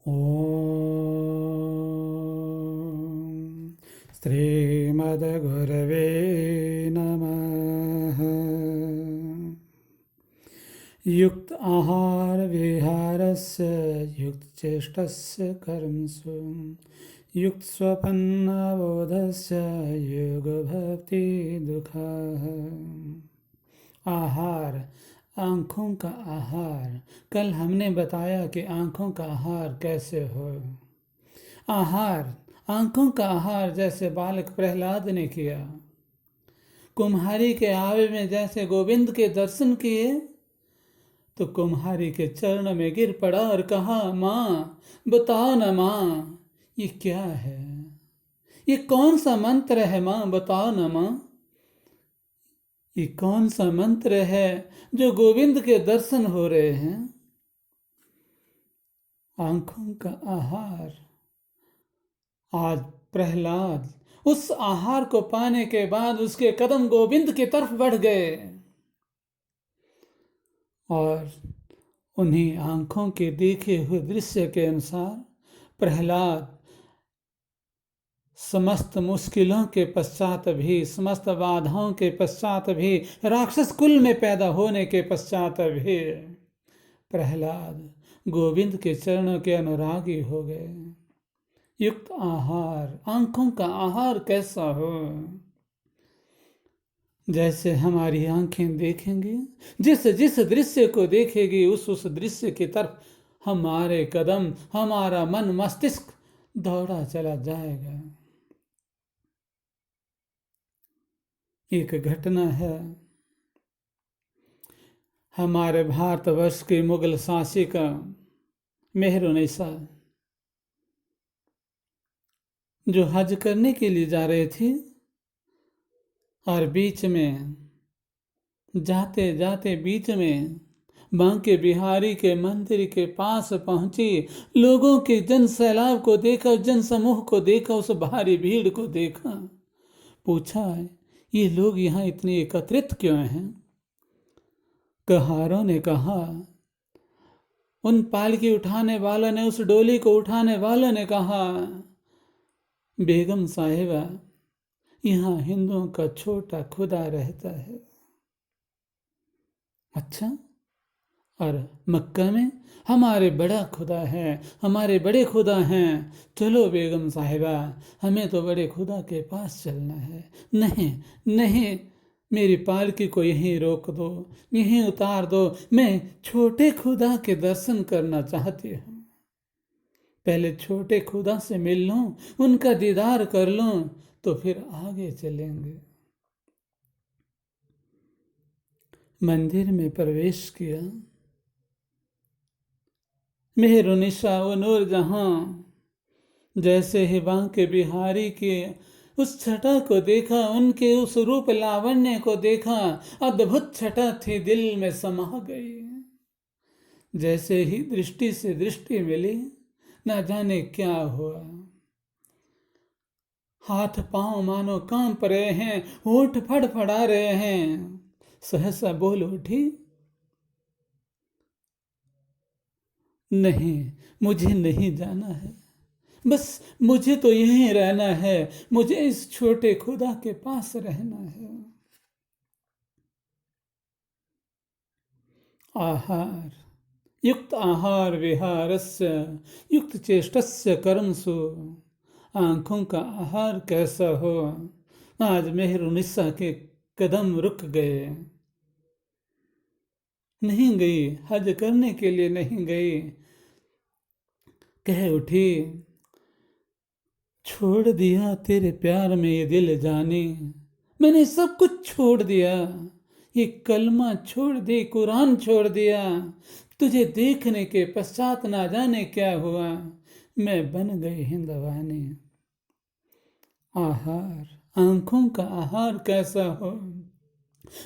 ॐ श्रीमद्गुरवे नमः। युक्त आहार विहारस्य युक्तचेष्टस्य कर्मसु युक्त स्वपन्नबोधस्य योगभक्ति दुःखः। आहार, आँखों का आहार। कल हमने बताया कि आँखों का आहार कैसे हो। आहार, आँखों का आहार जैसे बालक प्रहलाद ने किया। कुम्हारी के आवे में जैसे गोविंद के दर्शन किए तो कुम्हारी के चरण में गिर पड़ा और कहा, माँ बताओ ना माँ, ये क्या है, ये कौन सा मंत्र है माँ, बताओ ना माँ, ये कौन सा मंत्र है जो गोविंद के दर्शन हो रहे हैं। आंखों का आहार। आज प्रहलाद उस आहार को पाने के बाद उसके कदम गोविंद की तरफ बढ़ गए और उन्हीं आंखों के देखे हुए दृश्य के अनुसार प्रहलाद समस्त मुश्किलों के पश्चात भी, समस्त बाधाओं के पश्चात भी, राक्षस कुल में पैदा होने के पश्चात भी प्रहलाद गोविंद के चरणों के अनुरागी हो गए। युक्त आहार, आंखों का आहार कैसा हो। जैसे हमारी आंखें देखेंगी, जिस जिस दृश्य को देखेगी उस दृश्य की तरफ हमारे कदम, हमारा मन मस्तिष्क दौड़ा चला जाएगा। एक घटना है, हमारे भारतवर्ष की मुगल शासिका मेहरुन्निसा जो हज करने के लिए जा रहे थे और बीच में जाते जाते बीच में बांके बिहारी के मंदिर के पास पहुंची। लोगों के जन सैलाब को देखा, जन समूह को देखा, उस भारी भीड़ को देखा। पूछा, ये लोग यहाँ इतने एकत्रित क्यों हैं। कहारों ने कहा, उन पालकी उठाने वालों ने, उस डोली को उठाने वालों ने कहा, बेगम साहिबा, यहाँ हिंदुओं का छोटा खुदा रहता है। अच्छा, और मक्का में हमारे बड़ा खुदा है, हमारे बड़े खुदा हैं। चलो बेगम साहिबा, हमें तो बड़े खुदा के पास चलना है। नहीं नहीं, मेरी पालकी को यहीं रोक दो, यहीं उतार दो, मैं छोटे खुदा के दर्शन करना चाहती हूँ। पहले छोटे खुदा से मिल लूं, उनका दीदार कर लूं, तो फिर आगे चलेंगे। मंदिर में प्रवेश किया। मेहरुन्निसा व नूरजहां जैसे ही बांके बिहारी के उस छटा को देखा, उनके उस रूप लावण्य को देखा, अद्भुत छटा थी, दिल में समा गई। जैसे ही दृष्टि से दृष्टि मिली, न जाने क्या हुआ। हाथ पांव मानो कांप रहे हैं, होठ फड़फड़ा रहे हैं। सहसा बोल उठी, नहीं, मुझे नहीं जाना है, बस मुझे तो यहीं रहना है, मुझे इस छोटे खुदा के पास रहना है। आहार, युक्त आहार विहारस्य युक्त चेष्टस्य कर्मसु। आंखों का आहार कैसा हो। आज मेहरुन्निसा के कदम रुक गए। नहीं गई, हज करने के लिए नहीं गई। कह उठी, छोड़ दिया तेरे प्यार में ये दिल जाने, मैंने सब कुछ छोड़ दिया। ये कलमा छोड़ दी, कुरान छोड़ दिया। तुझे देखने के पश्चात ना जाने क्या हुआ, मैं बन गई हिंदवानी। आहार, आंखों का आहार कैसा हो।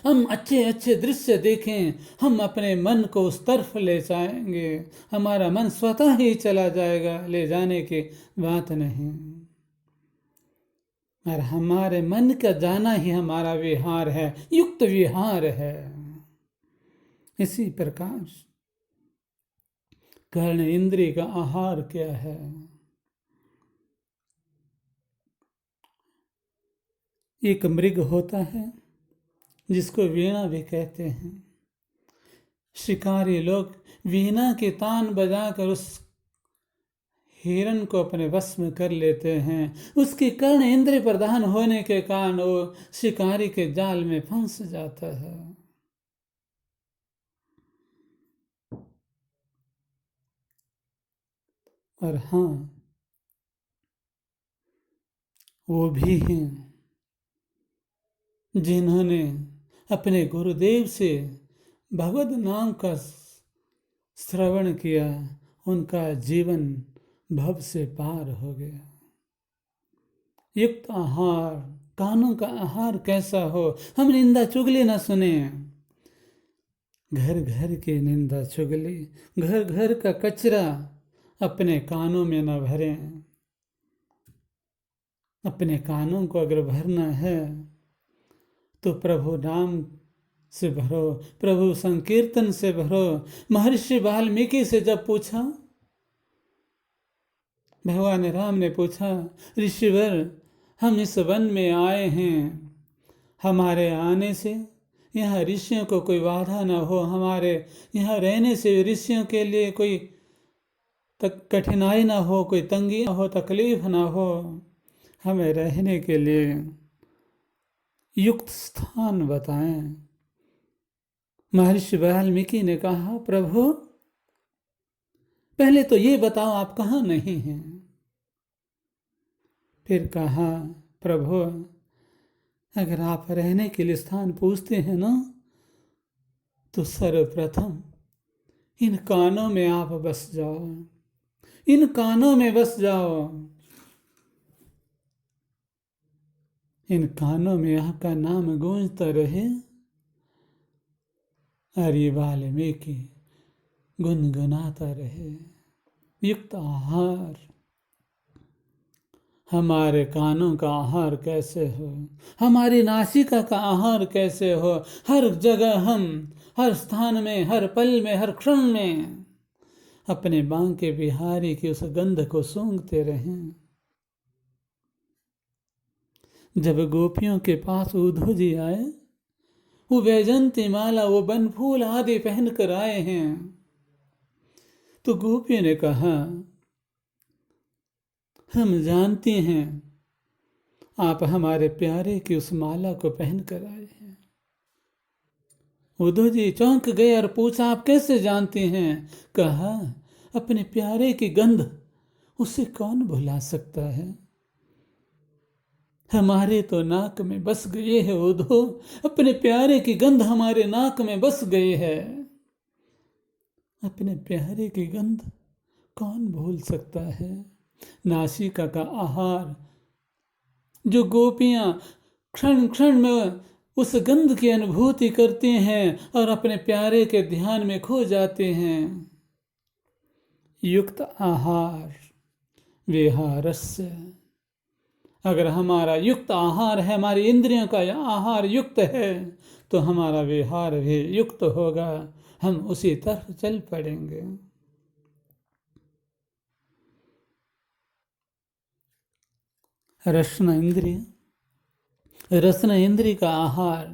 हम अच्छे अच्छे दृश्य देखें, हम अपने मन को उस तरफ ले जाएंगे, हमारा मन स्वतः ही चला जाएगा, ले जाने की बात नहीं। और हमारे मन का जाना ही हमारा विहार है, युक्त विहार है। इसी प्रकार कर्ण इंद्रिय का आहार क्या है। एक मृग होता है जिसको वीणा भी कहते हैं। शिकारी लोग वीणा के तान बजाकर उस हिरण को अपने वश में कर लेते हैं। उसके कर्ण इंद्रिय प्रधान होने के कारण वो शिकारी के जाल में फंस जाता है। और हाँ, वो भी हैं जिन्होंने अपने गुरुदेव से भगवद नाम का श्रवण किया, उनका जीवन भव से पार हो गया। युक्त आहार, कानों का आहार कैसा हो। हम निंदा चुगली न सुने, घर घर की निंदा चुगली, घर घर का कचरा अपने कानों में न भरें। अपने कानों को अगर भरना है तो प्रभु नाम से भरो, प्रभु संकीर्तन से भरो। महर्षि वाल्मीकि से जब पूछा, भगवान राम ने पूछा, ऋषिवर हम इस वन में आए हैं, हमारे आने से यहाँ ऋषियों को कोई बाधा ना हो, हमारे यहाँ रहने से ऋषियों के लिए कोई कठिनाई ना हो, कोई तंगी ना हो, तकलीफ ना हो, हमें रहने के लिए युक्त स्थान बताएं। महर्षि वाल्मीकि ने कहा, प्रभु पहले तो ये बताओ आप कहाँ नहीं हैं। फिर कहा, प्रभु अगर आप रहने के लिए स्थान पूछते हैं ना, तो सर्वप्रथम इन कानों में आप बस जाओ, इन कानों में बस जाओ। इन कानों में आपका नाम गूंजता रहे और ये वाल्मीकि गुनगुनाता रहे। युक्त आहार, हमारे कानों का आहार कैसे हो, हमारी नासिका का आहार कैसे हो। हर जगह हम, हर स्थान में, हर पल में, हर क्षण में अपने बांके बिहारी की उस गंध को सूंघते रहें। जब गोपियों के पास उद्धव जी आए, वो वैजंती माला, वो बनफूल आदि पहन कर आए हैं, तो गोपियों ने कहा, हम जानते हैं आप हमारे प्यारे की उस माला को पहन कर आए हैं। उद्धव जी चौंक गए और पूछा, आप कैसे जानते हैं। कहा, अपने प्यारे की गंध उसे कौन भुला सकता है। हमारे तो नाक में बस गए है उद्धव, अपने प्यारे की गंध हमारे नाक में बस गई है। अपने प्यारे की गंध कौन भूल सकता है। नासिका का आहार जो गोपियां क्षण क्षण में उस गंध की अनुभूति करते हैं और अपने प्यारे के ध्यान में खो जाते हैं। युक्त आहार विहारस्य, अगर हमारा युक्त आहार है, हमारी इंद्रियों का आहार युक्त है, तो हमारा विहार भी युक्त होगा, हम उसी तरफ चल पड़ेंगे। रसना इंद्रिय, रसना इंद्रिय का आहार,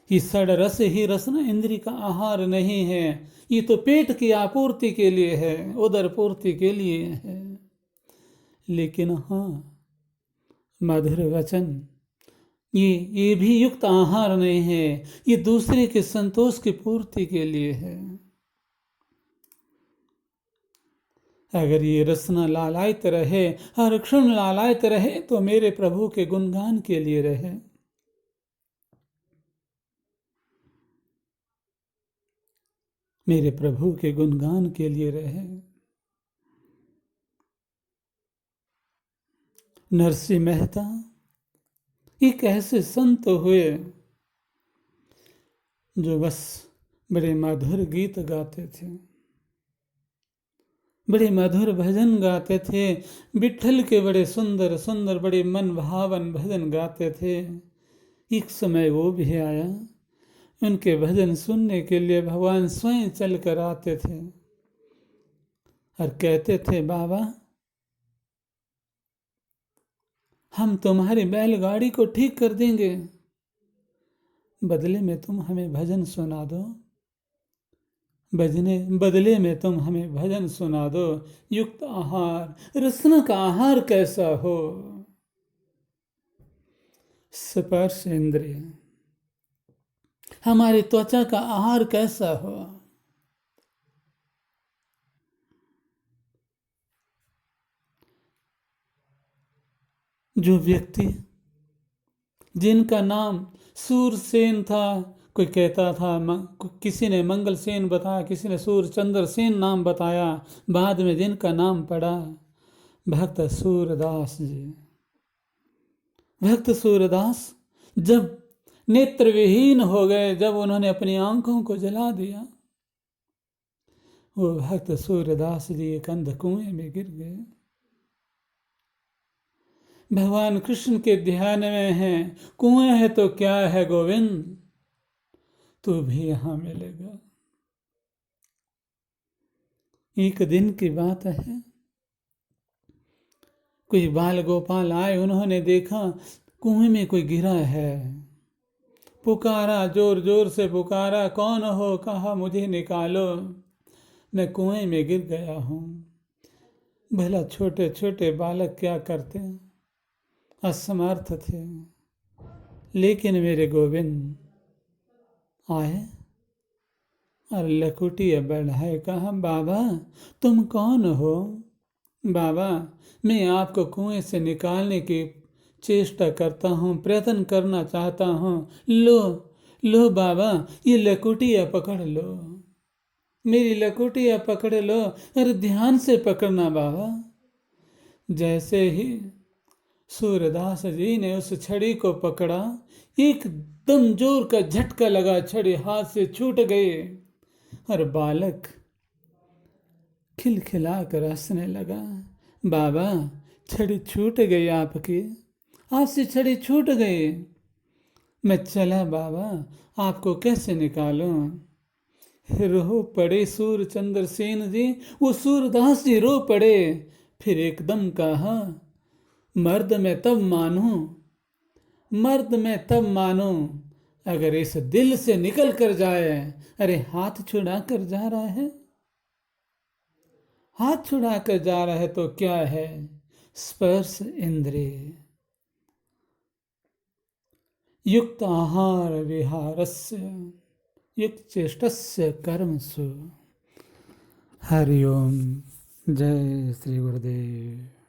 ये षड रस ही रसना इंद्रिय का आहार नहीं है। ये तो पेट की आपूर्ति के लिए है, उदर पूर्ति के लिए है। लेकिन हाँ, मधुर वचन ये भी युक्त आहार नहीं है, ये दूसरे के संतोष की पूर्ति के लिए है। अगर ये रसना लालायित रहे, हर क्षण लालायित रहे, तो मेरे प्रभु के गुणगान के लिए रहे। मेरे प्रभु के गुणगान के लिए रहे। नरसिंह मेहता एक ऐसे संत हुए जो बस बड़े मधुर गीत गाते थे, बड़े मधुर भजन गाते थे, विठ्ठल के बड़े सुंदर सुंदर बड़े मन भावन भजन गाते थे। एक समय वो भी आया उनके भजन सुनने के लिए भगवान स्वयं चल कर आते थे और कहते थे, बाबा हम तुम्हारी बैलगाड़ी को ठीक कर देंगे, बदले में तुम हमें भजन सुना दो, बदले में तुम हमें भजन सुना दो। युक्त आहार, रसना का आहार कैसा हो? स्पर्श इंद्रिय, हमारी त्वचा का आहार कैसा हो? जो व्यक्ति जिनका नाम सूरसेन था, कोई कहता था, किसी ने मंगल सेन बताया, किसी ने सूरचंद्र सेन नाम बताया, बाद में जिनका नाम पड़ा भक्त सूरदास जी। भक्त सूरदास जब नेत्र विहीन हो गए, जब उन्होंने अपनी आंखों को जला दिया, वो भक्त सूरदास जी एक अंध कुएं में गिर गए। भगवान कृष्ण के ध्यान में है, कुएं है तो क्या है गोविंद, तू भी यहां मिलेगा। एक दिन की बात है, कोई बाल गोपाल आए, उन्होंने देखा कुएं में कोई गिरा है, पुकारा, जोर जोर से पुकारा, कौन हो? कहा मुझे निकालो, मैं कुएं में गिर गया हूं। भला छोटे छोटे बालक क्या करते, असमर्थ थे, लेकिन मेरे गोविंद आए और लकुटिया बढ़ाए, कहा बाबा तुम कौन हो? बाबा मैं आपको कुएं से निकालने की चेष्टा करता हूँ, प्रयत्न करना चाहता हूँ, लो लो बाबा ये लकुटिया पकड़ लो, मेरी लकुटिया पकड़ लो। अरे ध्यान से पकड़ना बाबा। जैसे ही सूरदास जी ने उस छड़ी को पकड़ा, एकदम जोर का झटका लगा, छड़ी हाथ से छूट गई और बालक खिलखिला कर हंसने लगा। बाबा छड़ी छूट गई आपकी, आपसे छड़ी छूट गई, मैं चला बाबा, आपको कैसे निकालूं? रो पड़े सूरचंद्र सेन जी, वो सूरदास जी रो पड़े। फिर एकदम कहा, मर्द मैं तब मानूं, मर्द मैं तब मानूं अगर इस दिल से निकल कर जाए। अरे हाथ छुड़ा कर जा रहा है, हाथ छुड़ा कर जा रहा है तो क्या है? स्पर्श इंद्रिय। युक्त आहार विहारस्य युक्त चेष्टस्य कर्मसु। हरि ओम। जय श्री गुरुदेव।